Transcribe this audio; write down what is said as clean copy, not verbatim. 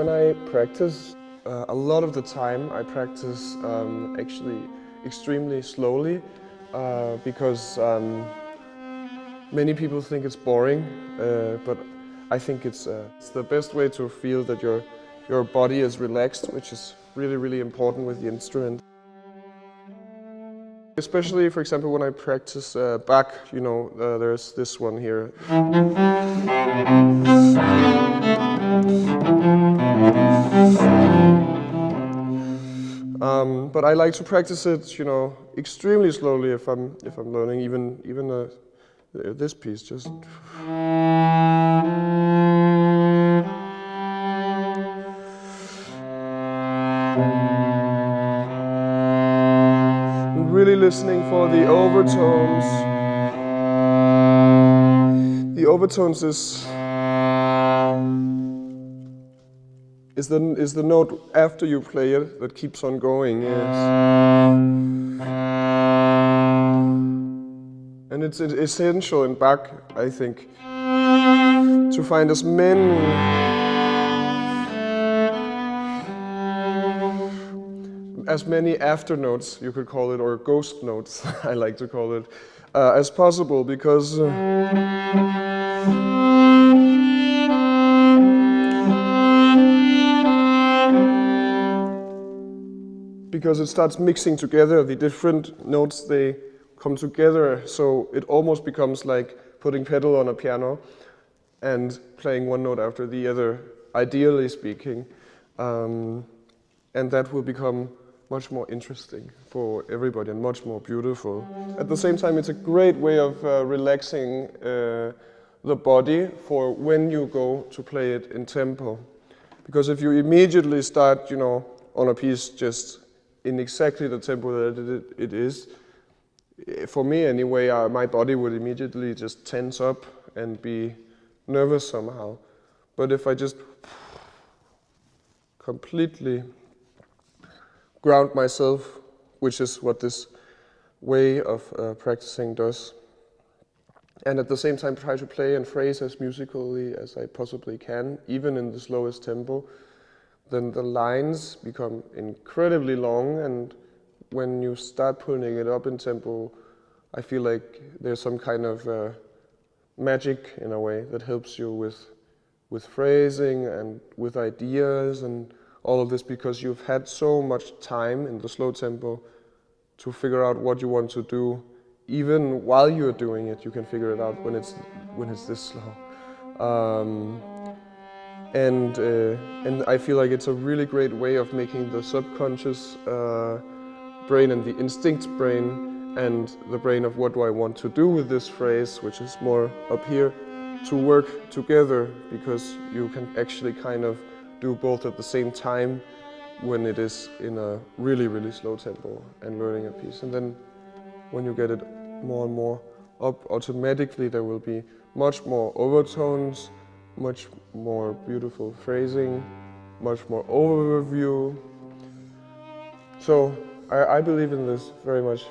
when I practice, a lot of the time I practice actually extremely slowly because many people think it's boring, but I think it's the best way to feel that your body is relaxed, which is really, really important with the instrument. Especially, for example, when I practice Bach, you know, there's this one here. But I like to practice it, you know, extremely slowly if I'm learning even this piece. Just really listening for the overtones. The overtones is the note after you play it that keeps on going, yes. And it's essential in Bach, I think, to find as many after notes, you could call it, or ghost notes, I like to call it, as possible, because it starts mixing together. The different notes, they come together, so it almost becomes like putting pedal on a piano and playing one note after the other, ideally speaking. And that will become much more interesting for everybody and much more beautiful. At the same time, it's a great way of relaxing the body for when you go to play it in tempo. Because if you immediately start, you know, on a piece just in exactly the tempo that it is, for me anyway, my body would immediately just tense up and be nervous somehow. But if I just completely ground myself, which is what this way of practicing does, and at the same time try to play and phrase as musically as I possibly can, even in the slowest tempo, then the lines become incredibly long, and when you start putting it up in tempo, I feel like there's some kind of magic in a way that helps you with phrasing and with ideas and all of this, because you've had so much time in the slow tempo to figure out what you want to do. Even while you're doing it, you can figure it out when it's this slow. And I feel like it's a really great way of making the subconscious brain and the instinct brain and the brain of what do I want to do with this phrase, which is more up here, to work together, because you can actually kind of do both at the same time when it is in a really, really slow tempo and learning a piece. And then when you get it more and more up, automatically there will be much more overtones, much more beautiful phrasing, much more overview. So I believe in this very much.